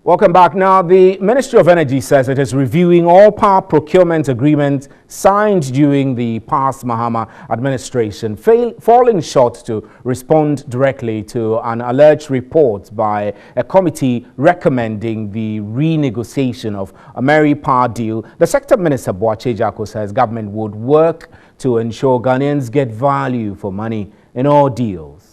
Welcome back. Now, the Ministry of Energy says it is reviewing all power procurement agreements signed during the past Mahama administration, falling short to respond directly to an alleged report by a committee recommending the renegotiation of a Ameri power deal. The Sector Minister, Boakye Jako, says government would work to ensure Ghanaians get value for money in all deals.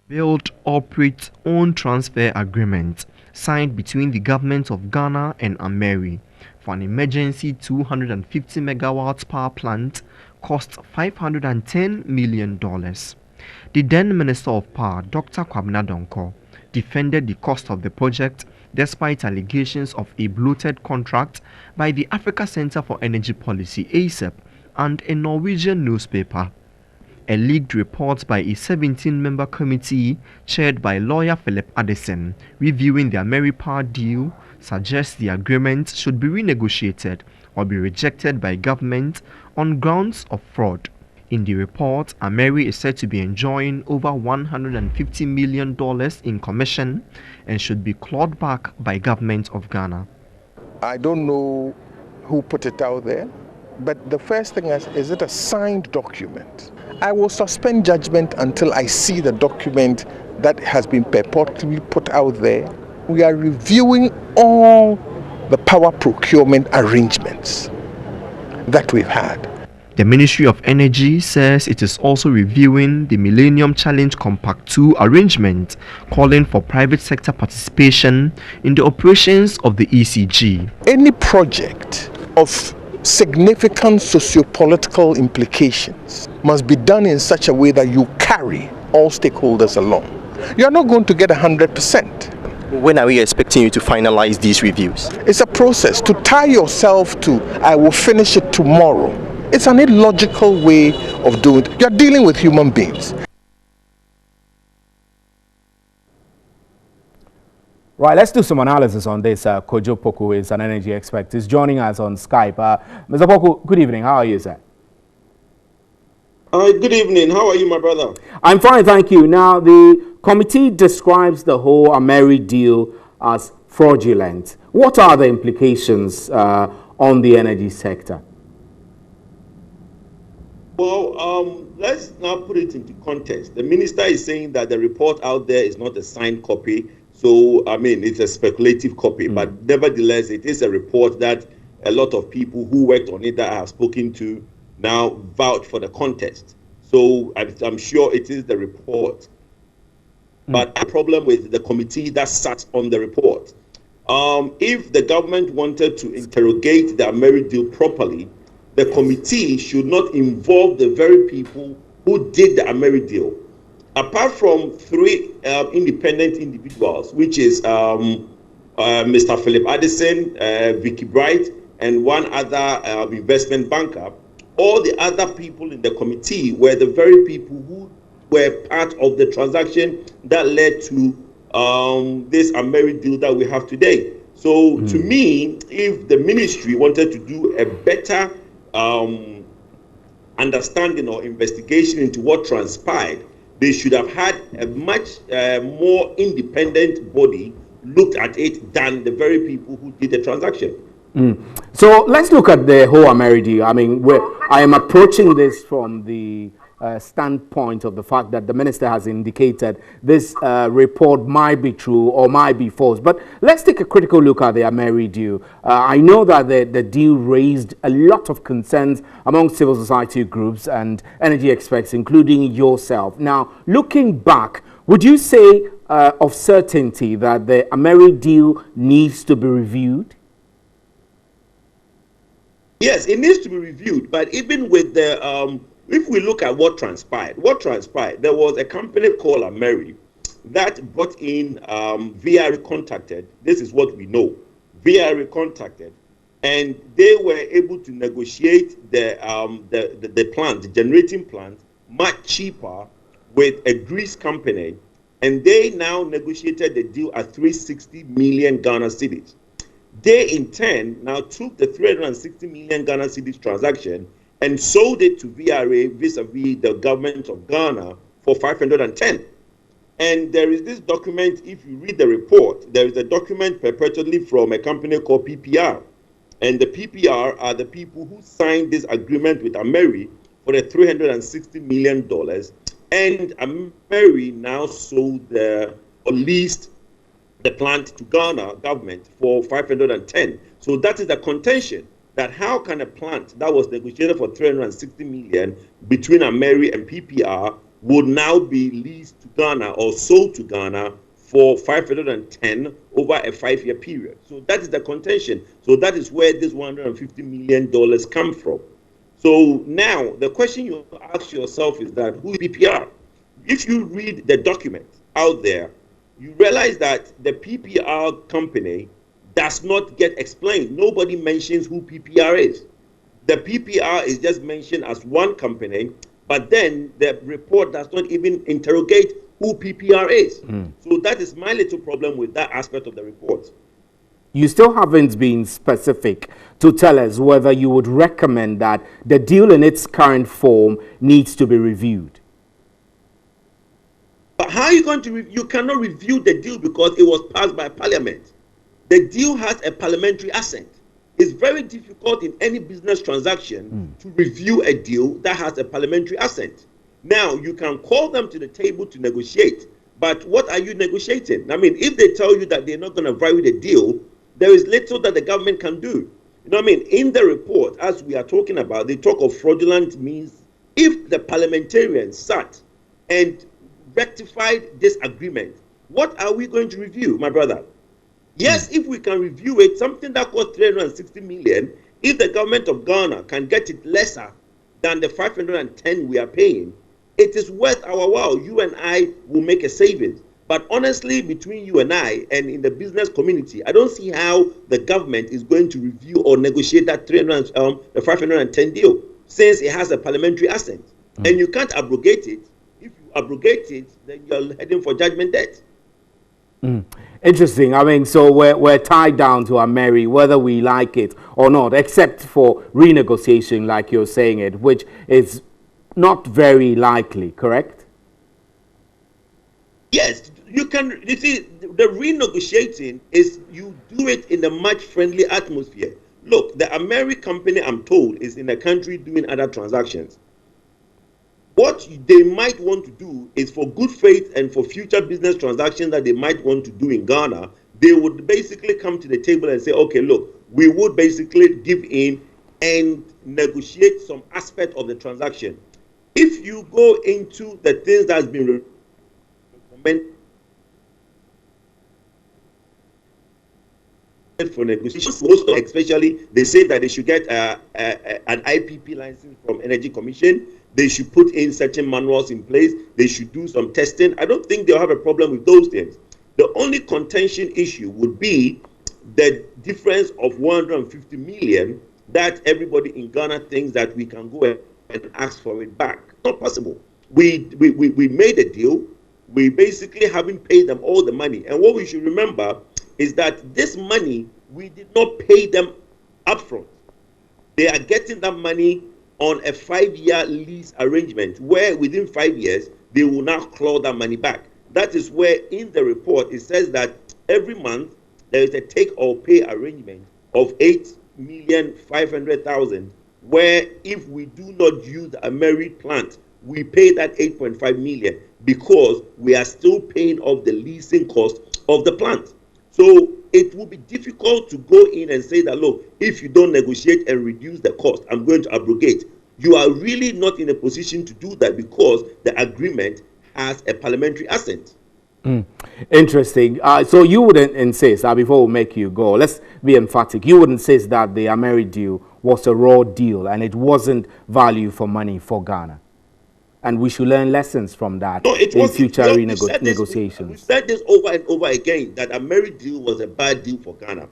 Build, operate, own transfer agreement signed between the government of Ghana and Ameri for an emergency 250 megawatts power plant cost $510 million. The then Minister of Power, Dr. Kwabena Donkor, defended the cost of the project despite allegations of a bloated contract by the Africa Center for Energy Policy, ACEP, and a Norwegian newspaper. A leaked report by a 17-member committee chaired by lawyer Philip Addison reviewing the Ameri power deal suggests the agreement should be renegotiated or be rejected by government on grounds of fraud. In the report, Ameri is said to be enjoying over $150 million in commission and should be clawed back by government of Ghana. I don't know who put it out there, but the first thing is it a signed document? I will suspend judgment until I see the document that has been purportedly put out there. We are reviewing all the power procurement arrangements that we've had. The Ministry of Energy says it is also reviewing the Millennium Challenge Compact 2 arrangement, calling for private sector participation in the operations of the ECG. Any project of significant socio-political implications must be done in such a way that you carry all stakeholders along. You're not going to get 100%. When are we expecting you to finalize these reviews? It's a process. To tie yourself to, I will finish it tomorrow, it's an illogical way of doing it. You're dealing with human beings. Right, let's do some analysis on this. Kojo Poku is an energy expert. He's joining us on Skype. Mr. Poku, good evening. How are you, sir? Good evening. How are you, my brother? I'm fine, thank you. Now, the committee describes the whole Ameri deal as fraudulent. What are the implications on the energy sector? Well, let's now put it into context. The minister is saying that the report out there is not a signed copy. So, I mean, it's a speculative copy, but nevertheless, it is a report that a lot of people who worked on it that I have spoken to now vouch for the contest. So, I'm sure it is the report. But the problem with the committee that sat on the report, if the government wanted to interrogate the Ameri deal properly, the committee should not involve the very people who did the Ameri deal. Apart from three independent individuals, which is Mr. Philip Addison, Vicky Bright, and one other investment banker, all the other people in the committee were the very people who were part of the transaction that led to this Ameri deal that we have today. So to me, if the ministry wanted to do a better understanding or investigation into what transpired, they should have had a much more independent body looked at it than the very people who did the transaction. So let's look at the whole Ameri deal. I mean, I am approaching this from the standpoint of the fact that the minister has indicated this report might be true or might be false. But let's take a critical look at the Ameri deal. I know that the deal raised a lot of concerns among civil society groups and energy experts, including yourself. Now, looking back, would you say of certainty that the Ameri deal needs to be reviewed? Yes, it needs to be reviewed. But even with the if we look at what transpired, there was a company called Ameri that brought in VRE contacted. This is what we know. VRE contacted, and they were able to negotiate the plant, the generating plant, much cheaper with a Greece company, and they now negotiated the deal at 360 million Ghana cedis. They in turn now took the 360 million Ghana cedis transaction and sold it to VRA vis-a-vis the government of Ghana for 510. And there is this document, if you read the report, there is a document perpetually from a company called PPR. And the PPR are the people who signed this agreement with Ameri for the $360 million. And Ameri now sold or leased the plant to Ghana government for 510. So that is the contention, that how can a plant that was negotiated for 360 million between Ameri and PPR would now be leased to Ghana or sold to Ghana for 510 over a 5-year period. So that is the contention. So that is where this $150 million come from. So now the question you ask yourself is that who is PPR? If you read the document out there, you realize that the PPR company does not get explained. Nobody mentions who PPR is. The PPR is just mentioned as one company, but then the report does not even interrogate who PPR is. So that is my little problem with that aspect of the report. You still haven't been specific to tell us whether you would recommend that the deal in its current form needs to be reviewed. But how are you going to you cannot review the deal because it was passed by Parliament. The deal has a parliamentary assent. It's very difficult in any business transaction to review a deal that has a parliamentary assent. Now, you can call them to the table to negotiate, but what are you negotiating? I mean, if they tell you that they're not going to value the deal, there is little that the government can do. You know what I mean? In the report, as we are talking about, they talk of fraudulent means. If the parliamentarians sat and rectified this agreement, what are we going to review, my brother? Yes, if we can review it, something that costs 360 million, if the government of Ghana can get it lesser than the 510 we are paying, it is worth our while. You and I will make a savings. But honestly, between you and I and in the business community, I don't see how the government is going to review or negotiate that the 510 deal, since it has a parliamentary assent. And you can't abrogate it. If you abrogate it, then you're heading for judgment debt. Interesting. I mean, so we're tied down to Ameri, whether we like it or not, except for renegotiation, like you're saying it, which is not very likely, correct? Yes, you can. You see, the renegotiating is you do it in a much friendly atmosphere. Look, the Ameri company, I'm told, is in the country doing other transactions. What they might want to do is, for good faith and for future business transactions that they might want to do in Ghana, they would basically come to the table and say, okay, look, we would basically give in and negotiate some aspect of the transaction. If you go into the things that's been recommended for negotiations, especially, they say that they should get an IPP license from Energy Commission. They should put in certain manuals in place. They should do some testing. I don't think they'll have a problem with those things. The only contention issue would be the difference of 150 million that everybody in Ghana thinks that we can go and ask for it back. Not possible. We made a deal. We basically haven't paid them all the money. And what we should remember is that this money, we did not pay them upfront. They are getting that money on a 5-year lease arrangement where within 5 years, they will now claw that money back. That is where in the report, it says that every month there is a take or pay arrangement of 8,500,000, where if we do not use the Ameri plant, we pay that 8.5 million because we are still paying off the leasing cost of the plant. So it will be difficult to go in and say that, look, if you don't negotiate and reduce the cost, I'm going to abrogate. You are really not in a position to do that because the agreement has a parliamentary assent. Interesting. So you wouldn't insist, before we make you go, let's be emphatic, you would insist that the Ameri deal was a raw deal and it wasn't value for money for Ghana. And we should learn lessons from that in future negotiations. We've said this over and over again, that Ameri deal was a bad deal for Ghana.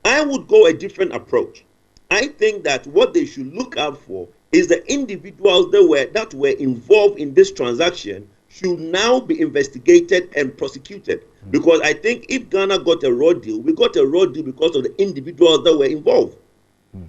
I would go a different approach. I think that what they should look out for is the individuals that were involved in this transaction should now be investigated and prosecuted. Because I think if Ghana got a raw deal, we got a raw deal because of the individuals that were involved.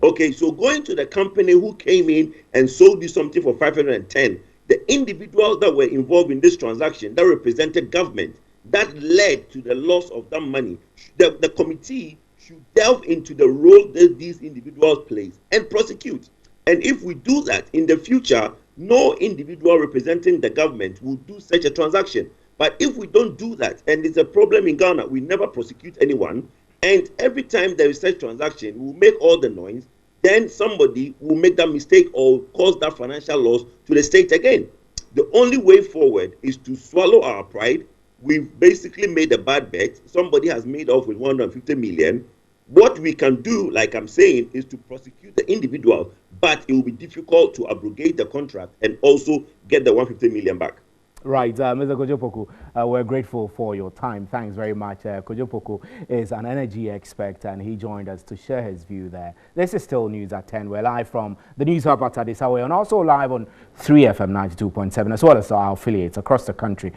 Okay, so going to the company who came in and sold you something for 510, the the individuals that were involved in this transaction that represented government, that led to the loss of that money, the committee should delve into the role that these individuals play and prosecute. And if we do that in the future, no individual representing the government will do such a transaction. But if we don't do that, and it's a problem in Ghana, we never prosecute anyone, and every time there is such transaction, we'll make all the noise, then somebody will make that mistake or cause that financial loss to the state again. The only way forward is to swallow our pride. We've basically made a bad bet. Somebody has made off with 150 million. What we can do, like I'm saying, is to prosecute the individual, but it will be difficult to abrogate the contract and also get the 150 million back. Right, Mr. Kojo Poku, we're grateful for your time. Thanks very much. Kojo Poku is an energy expert, and he joined us to share his view there. This is still News at 10. We're live from the News Hub at Addis Ababa, and also live on 3FM 92.7, as well as our affiliates across the country.